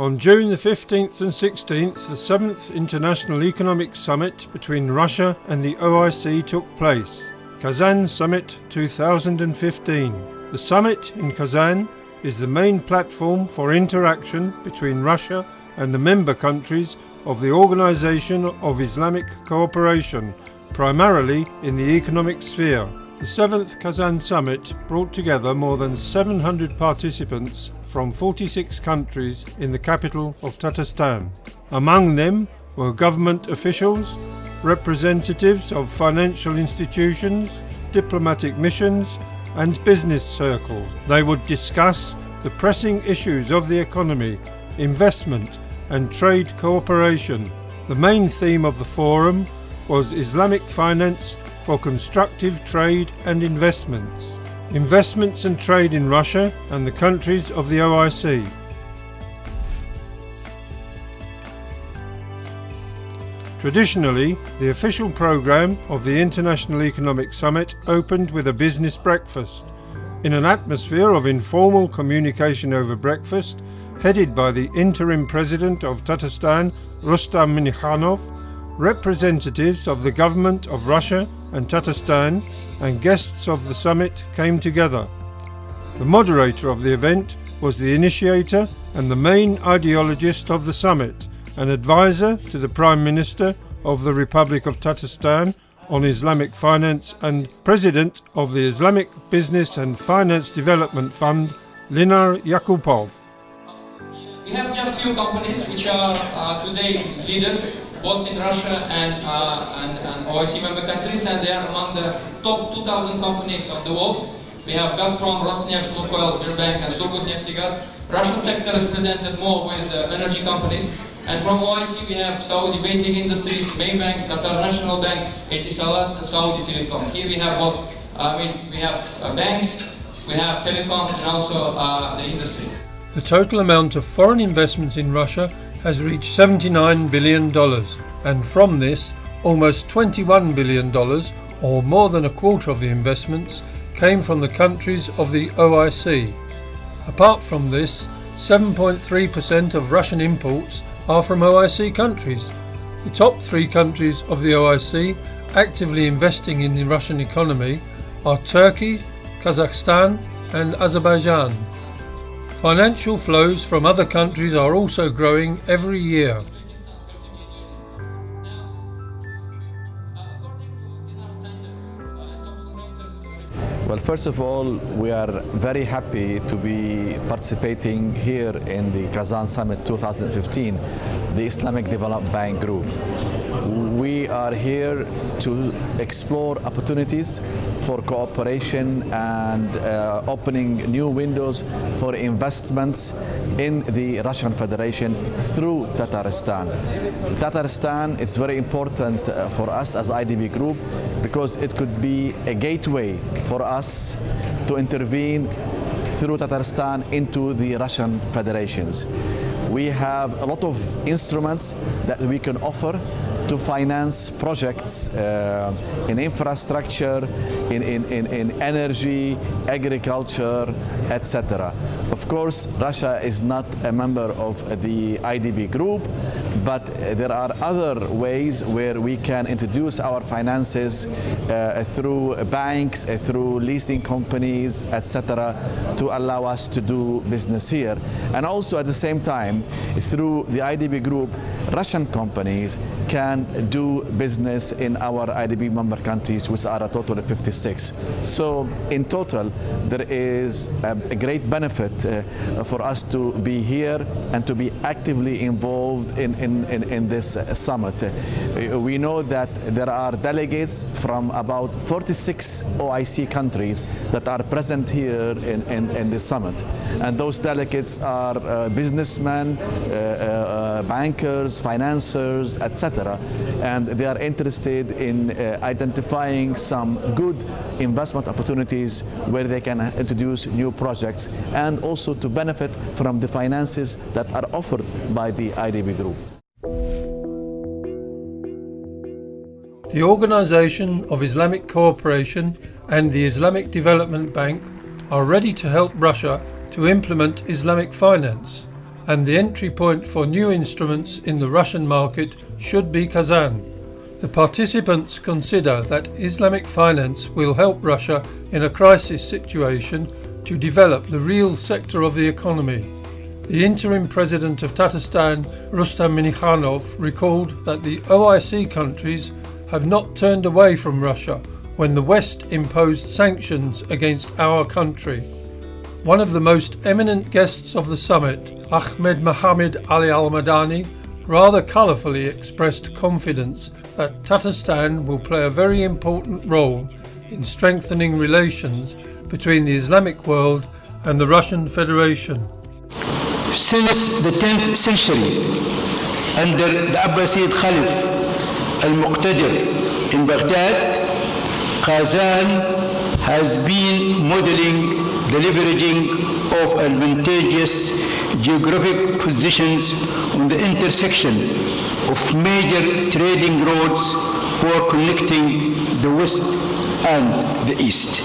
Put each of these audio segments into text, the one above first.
On June the 15th and 16th, the 7th International Economic Summit between Russia and the OIC took place. Kazan Summit 2015. The summit in Kazan is the main platform for interaction between Russia and the member countries of the Organization of Islamic Cooperation, primarily in the economic sphere. The 7th Kazan Summit brought together more than 700 participants from 46 countries in the capital of Tatarstan. Among them were government officials, representatives of financial institutions, diplomatic missions and business circles. They would discuss the pressing issues of the economy, investment and trade cooperation. The main theme of the forum was Islamic finance for constructive trade and investments. Investments and trade in Russia and the countries of the OIC. Traditionally, the official program of the International Economic Summit opened with a business breakfast. In an atmosphere of informal communication over breakfast, headed by the interim president of Tatarstan, Rustam Minnikhanov, representatives of the government of Russia and Tatarstan and guests of the summit came together. The moderator of the event was the initiator and the main ideologist of the summit, an advisor to the Prime Minister of the Republic of Tatarstan on Islamic finance and president of the Islamic Business and Finance Development Fund, Linar Yakupov. We have just few companies which are today leaders both in Russia and OIC member countries, and they are among the top 2,000 companies of the world. We have Gazprom, Rosneft, Lukoil, Sberbank and Surgutneftegas. Russian sector is presented more with energy companies. And from OIC we have Saudi Basic Industries, Maybank, Qatar National Bank, Etisalat and Saudi Telecom. Here we have both, we have banks, we have telecom and also the industry. The total amount of foreign investment in Russia has reached $79 billion, and from this, almost $21 billion, or more than a quarter of the investments, came from the countries of the OIC. Apart from this, 7.3% of Russian imports are from OIC countries. The top 3 countries of the OIC actively investing in the Russian economy are Turkey, Kazakhstan and Azerbaijan. Financial flows from other countries are also growing every year. Well, first of all, we are very happy to be participating here in the Kazan Summit 2015, the Islamic Development Bank Group. We are here to explore opportunities for cooperation and opening new windows for investments in the Russian Federation through Tatarstan. Tatarstan is very important for us as IDB Group because it could be a gateway for us to intervene through Tatarstan into the Russian Federations. We have a lot of instruments that we can offer to finance projects in infrastructure, in energy, agriculture, etc. Of course, Russia is not a member of the IDB group, but there are other ways where we can introduce our finances through banks, through leasing companies, etc., to allow us to do business here. And also at the same time, through the IDB group, Russian companies can do business in our IDB member countries, which are a total of 56. So in total, there is a great benefit for us to be here and to be actively involved in this summit. We know that there are delegates from about 46 OIC countries that are present here in this summit. And those delegates are businessmen, bankers, financiers, etc. And they are interested in identifying some good investment opportunities where they can introduce new projects and also to benefit from the finances that are offered by the IDB Group. The Organization of Islamic Cooperation and the Islamic Development Bank are ready to help Russia to implement Islamic finance. and the entry point for new instruments in the Russian market should be Kazan. The participants consider that Islamic finance will help Russia in a crisis situation to develop the real sector of the economy. The interim president of Tatarstan, Rustam Minnikhanov, recalled that the OIC countries have not turned away from Russia when the West imposed sanctions against our country. One of the most eminent guests of the summit, Ahmed Mohammed Ali Al-Madani, rather colourfully expressed confidence that Tatarstan will play a very important role in strengthening relations between the Islamic world and the Russian Federation. Since the 10th century, under the Abbasid Khalif al-Muqtadir in Baghdad, Kazan has been modeling the leveraging of advantageous geographic positions on the intersection of major trading roads for connecting the West and the East.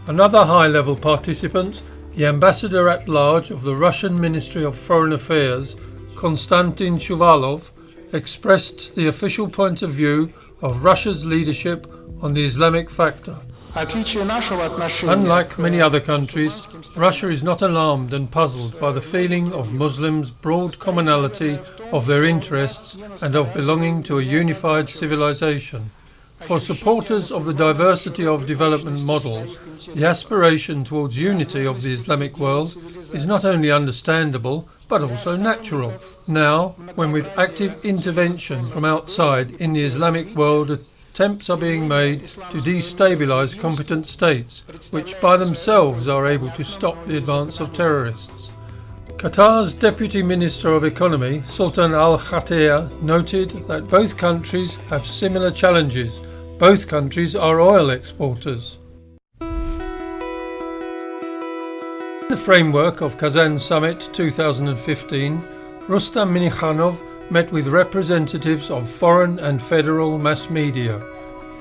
Another high-level participant, the Ambassador-at-Large of the Russian Ministry of Foreign Affairs, Konstantin Shuvalov, expressed the official point of view of Russia's leadership on the Islamic factor. Unlike many other countries, Russia is not alarmed and puzzled by the feeling of Muslims' broad commonality of their interests and of belonging to a unified civilization. For supporters of the diversity of development models, the aspiration towards unity of the Islamic world is not only understandable but also natural. Now, when with active intervention from outside in the Islamic world attempts are being made to destabilize competent states, which by themselves are able to stop the advance of terrorists. Qatar's Deputy Minister of Economy, Sultan Al Khateer, noted that both countries have similar challenges. Both countries are oil exporters. In the framework of Kazan Summit 2015, Rustam Minnikhanov met with representatives of foreign and federal mass media.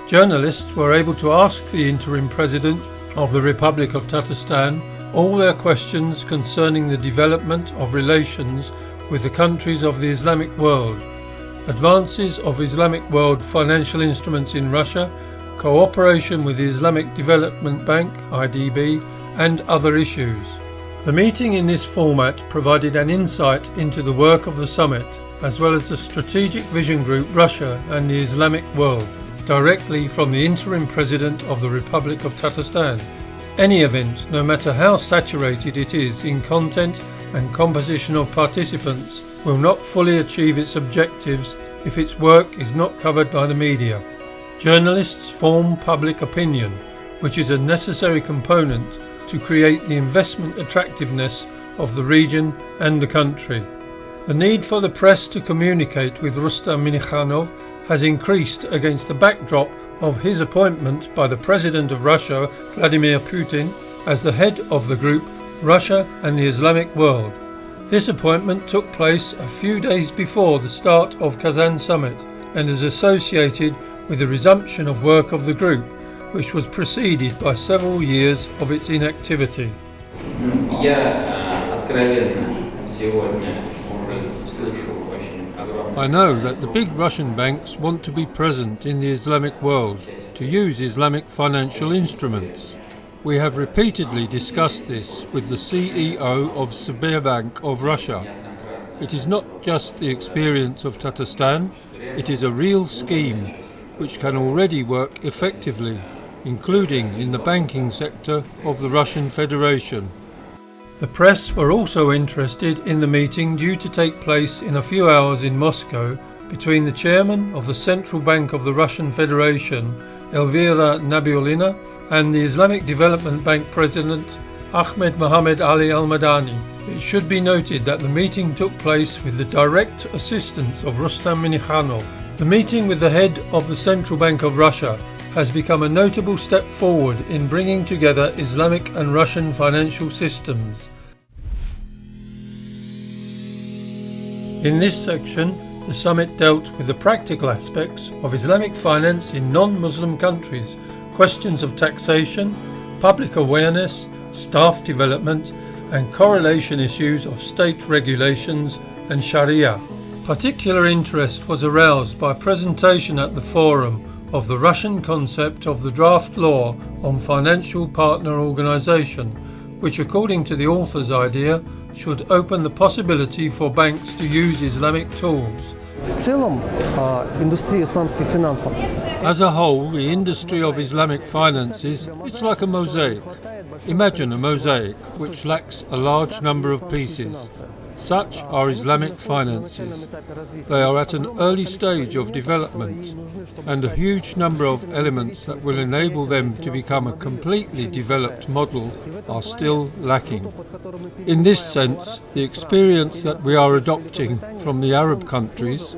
Journalists were able to ask the interim president of the Republic of Tatarstan all their questions concerning the development of relations with the countries of the Islamic world, advances of Islamic world financial instruments in Russia, cooperation with the Islamic Development Bank, IDB, and other issues. The meeting in this format provided an insight into the work of the summit, as well as the strategic vision group Russia and the Islamic world, directly from the interim president of the Republic of Tatarstan. Any event, no matter how saturated it is in content and composition of participants, will not fully achieve its objectives if its work is not covered by the media. Journalists form public opinion, which is a necessary component to create the investment attractiveness of the region and the country. The need for the press to communicate with Rustam Minnikhanov has increased against the backdrop of his appointment by the President of Russia, Vladimir Putin, as the head of the group Russia and the Islamic world. This appointment took place a few days before the start of Kazan Summit and is associated with the resumption of work of the group, which was preceded by several years of its inactivity. I know that the big Russian banks want to be present in the Islamic world, to use Islamic financial instruments. We have repeatedly discussed this with the CEO of Sberbank of Russia. It is not just the experience of Tatarstan, it is a real scheme which can already work effectively, including in the banking sector of the Russian Federation. The press were also interested in the meeting due to take place in a few hours in Moscow between the chairman of the Central Bank of the Russian Federation, Elvira Nabiullina, and the Islamic Development Bank President, Ahmed Mohammed Ali Al-Madani. It should be noted that the meeting took place with the direct assistance of Rustam Minnikhanov. The meeting with the head of the Central Bank of Russia has become a notable step forward in bringing together Islamic and Russian financial systems. In this section, the summit dealt with the practical aspects of Islamic finance in non-Muslim countries, questions of taxation, public awareness, staff development, and correlation issues of state regulations and Sharia. Particular interest was aroused by a presentation at the forum of the Russian concept of the draft law on financial partner organisation, which according to the author's idea should open the possibility for banks to use Islamic tools. В целом, индустрия исламских финансов. As a whole, the industry of Islamic finances, it's like a mosaic. Imagine a mosaic which lacks a large number of pieces. Such are Islamic finances. They are at an early stage of development, and a huge number of elements that will enable them to become a completely developed model are still lacking. In this sense, the experience that we are adopting from the Arab countries,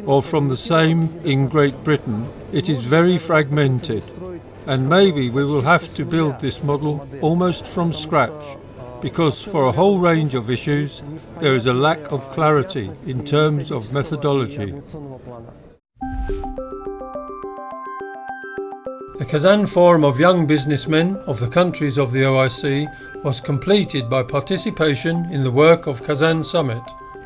or from the same in Great Britain, it is very fragmented, and maybe we will have to build this model almost from scratch, because for a whole range of issues there is a lack of clarity in terms of methodology. The Kazan Forum of Young Businessmen of the countries of the OIC was completed by participation in the work of Kazan Summit.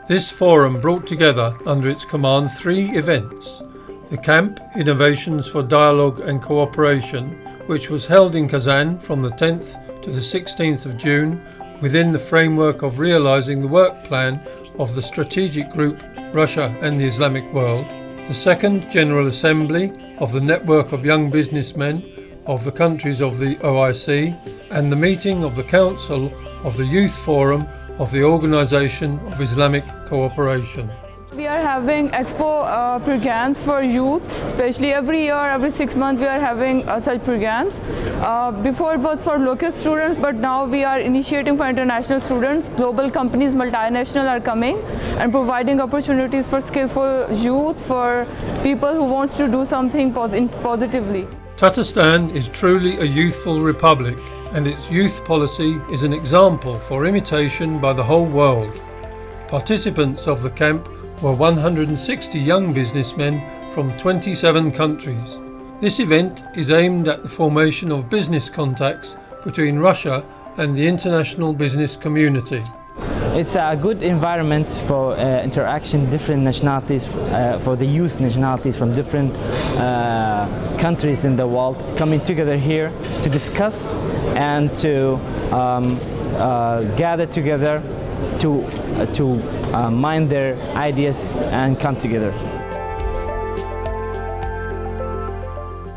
This forum brought together under its command 3 events. The Camp Innovations for Dialogue and Cooperation, which was held in Kazan from the 10th to the 16th of June within the framework of realizing the work plan of the strategic group Russia and the Islamic world. The second General Assembly of the Network of Young Businessmen of the countries of the OIC, and the meeting of the Council of the Youth Forum of the Organization of Islamic Cooperation. We are having expo programs for youth, especially every year, every 6 months we are having such programs. Before it was for local students, but now we are initiating for international students. Global companies, multinational are coming and providing opportunities for skillful youth, for people who wants to do something positively. Tatarstan is truly a youthful republic, and its youth policy is an example for imitation by the whole world. Participants of the camp were 160 young businessmen from 27 countries. This event is aimed at the formation of business contacts between Russia and the international business community. It's a good environment for interaction, different nationalities, for the youth nationalities from different countries in the world coming together here to discuss and to gather together to mind their ideas and come together.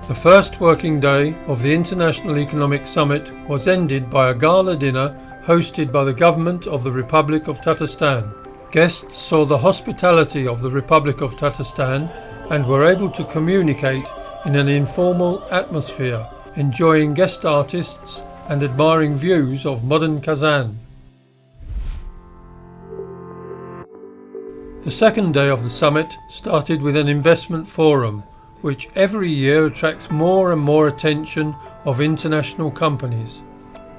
The first working day of the International Economic Summit was ended by a gala dinner hosted by the government of the Republic of Tatarstan. Guests saw the hospitality of the Republic of Tatarstan and were able to communicate in an informal atmosphere, enjoying guest artists and admiring views of modern Kazan. The second day of the summit started with an investment forum, which every year attracts more and more attention of international companies.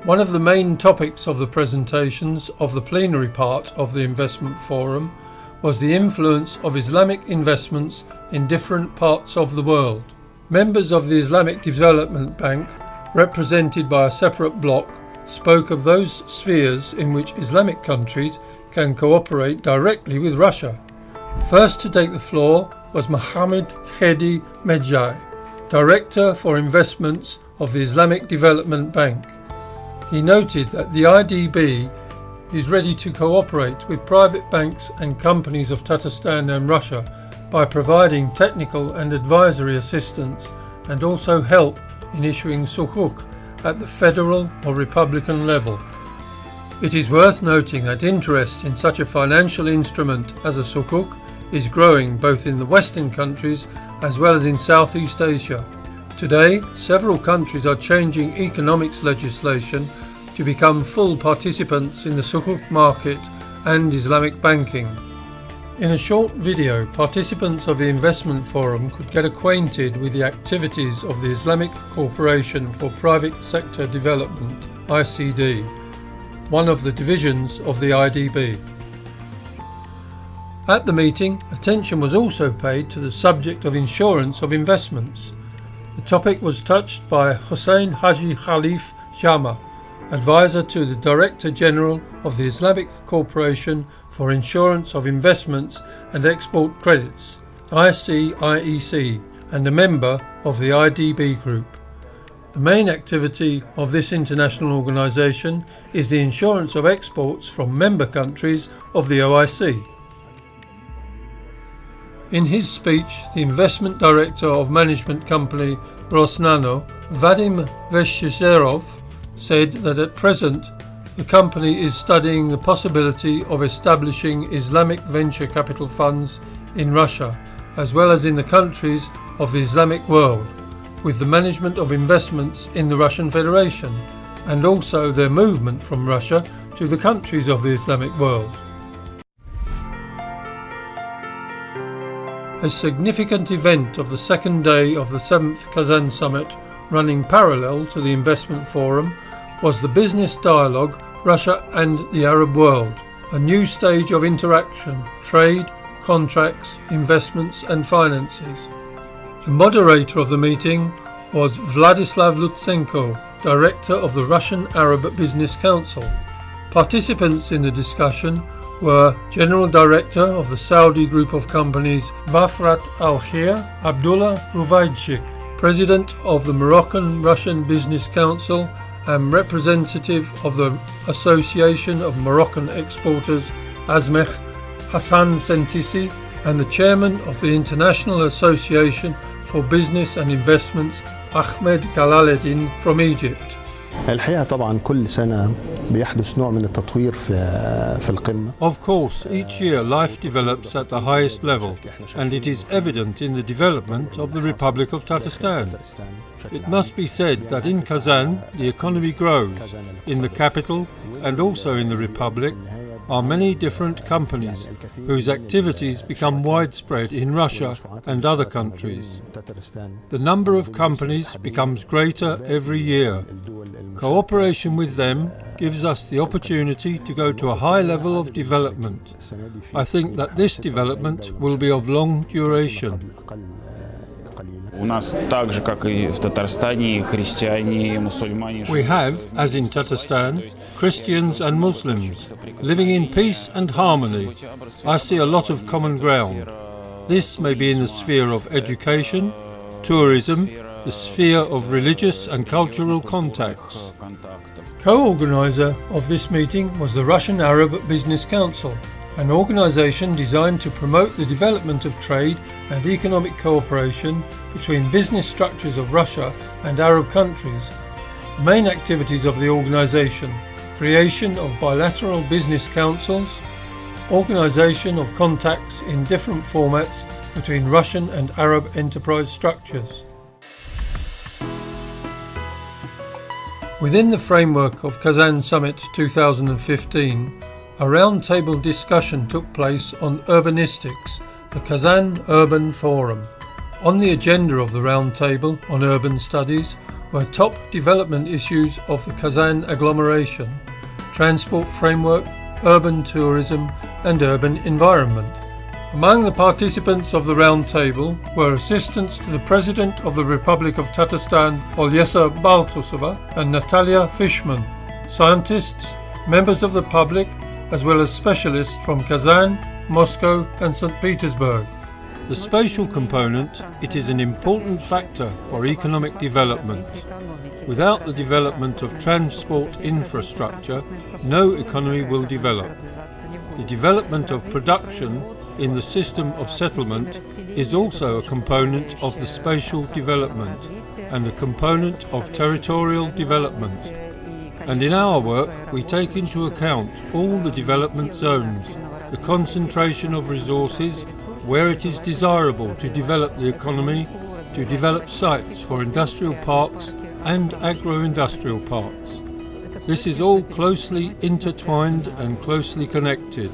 One of the main topics of the presentations of the plenary part of the investment forum was the influence of Islamic investments in different parts of the world. Members of the Islamic Development Bank, represented by a separate bloc, spoke of those spheres in which Islamic countries can cooperate directly with Russia. First to take the floor was Mohammed Khedi Medjai, Director for Investments of the Islamic Development Bank. He noted that the IDB is ready to cooperate with private banks and companies of Tatarstan and Russia by providing technical and advisory assistance and also help in issuing sukuk at the federal or republican level. It is worth noting that interest in such a financial instrument as a sukuk is growing both in the Western countries as well as in Southeast Asia. Today, several countries are changing economics legislation to become full participants in the sukuk market and Islamic banking. In a short video, participants of the investment forum could get acquainted with the activities of the Islamic Corporation for Private Sector Development, ICD, one of the divisions of the IDB. At the meeting, attention was also paid to the subject of insurance of investments. The topic was touched by Hussein Haji Khalif Jama, Advisor to the Director General of the Islamic Corporation for Insurance of Investments and Export Credits, ICIEC, and a member of the IDB Group. The main activity of this international organisation is the insurance of exports from member countries of the OIC. In his speech, the Investment Director of Management Company Rosnano, Vadim Veshcherov, said that at present the company is studying the possibility of establishing Islamic venture capital funds in Russia, as well as in the countries of the Islamic world, with the management of investments in the Russian Federation, and also their movement from Russia to the countries of the Islamic world. A significant event of the second day of the 7th Kazan Summit, running parallel to the Investment Forum, was the Business Dialogue Russia and the Arab World, a new stage of interaction, trade, contracts, investments and finances. The moderator of the meeting was Vladislav Lutsenko, Director of the Russian Arab Business Council. Participants in the discussion were General Director of the Saudi Group of Companies Vafrat Al-Khair, Abdullah Ruvaidchik, President of the Moroccan-Russian Business Council and representative of the Association of Moroccan Exporters, Azmech Hassan Sentisi, and the Chairman of the International Association for Business and Investments, Ahmed Galaleddin from Egypt. الحقيقة طبعا كل سنة بيحدث نوع من التطوير في القمة. Of course, each year life develops at the highest level, and it is evident in the development of the Republic of Tatarstan. It must be said that in Kazan the economy grows. In the capital and also in the Republic are many different companies whose activities become widespread in Russia and other countries. The number of companies becomes greater every year. Cooperation with them gives us the opportunity to go to a high level of development. I think that this development will be of long duration. У нас так же, как и в Татарстане, христиане, мусульмане. We have, as in Tatarstan, Christians and Muslims living in peace and harmony. I see a lot of common ground. This may be in the sphere of education, tourism, the sphere of religious and cultural contacts. Co-organizer of this meeting was the Russian Arab Business Council, an organisation designed to promote the development of trade and economic cooperation between business structures of Russia and Arab countries. The main activities of the organisation: creation of bilateral business councils, organisation of contacts in different formats between Russian and Arab enterprise structures. Within the framework of Kazan Summit 2015, a round-table discussion took place on urbanistics, the Kazan Urban Forum. On the agenda of the round-table on urban studies were top development issues of the Kazan agglomeration, transport framework, urban tourism and urban environment. Among the participants of the round table were assistants to the President of the Republic of Tatarstan, Olyesa Baltusova, and Natalia Fishman, scientists, members of the public, as well as specialists from Kazan, Moscow and St. Petersburg. The spatial component, it is an important factor for economic development. Without the development of transport infrastructure, no economy will develop. The development of production in the system of settlement is also a component of the spatial development and a component of territorial development. And in our work we take into account all the development zones, the concentration of resources, where it is desirable to develop the economy, to develop sites for industrial parks and agro-industrial parks. This is all closely intertwined and closely connected.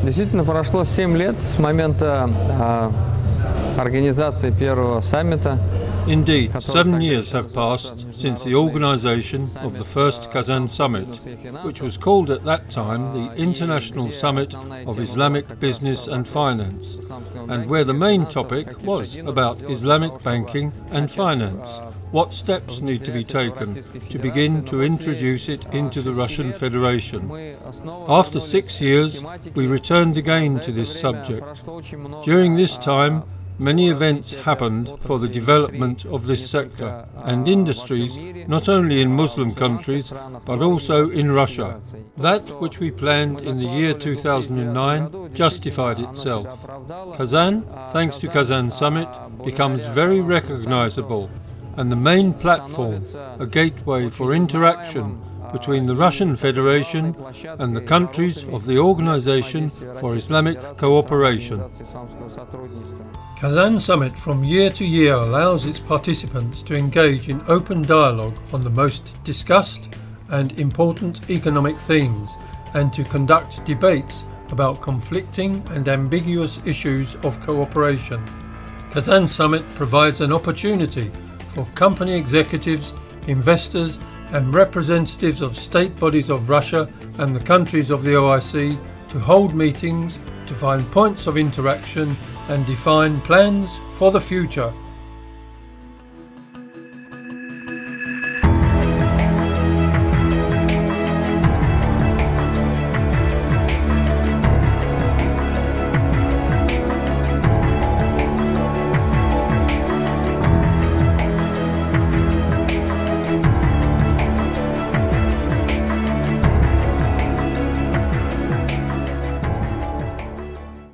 Действительно, прошло 7 лет с момента организации первого саммита. Indeed, 7 years have passed since the organisation of the first Kazan Summit, which was called at that time the International Summit of Islamic Business and Finance, and where the main topic was about Islamic banking and finance. what steps need to be taken to begin to introduce it into the Russian Federation. After 6 years, we returned again to this subject. During this time, many events happened for the development of this sector and industries, not only in Muslim countries but also in Russia. That which we planned in the year 2009 justified itself. Kazan, thanks to Kazan Summit, becomes very recognizable and the main platform, a gateway for interaction between the Russian Federation and the countries of the Organization for Islamic Cooperation. Kazan Summit from year to year allows its participants to engage in open dialogue on the most discussed and important economic themes and to conduct debates about conflicting and ambiguous issues of cooperation. Kazan Summit provides an opportunity for company executives, investors and representatives of state bodies of Russia and the countries of the OIC to hold meetings, to find points of interaction and define plans for the future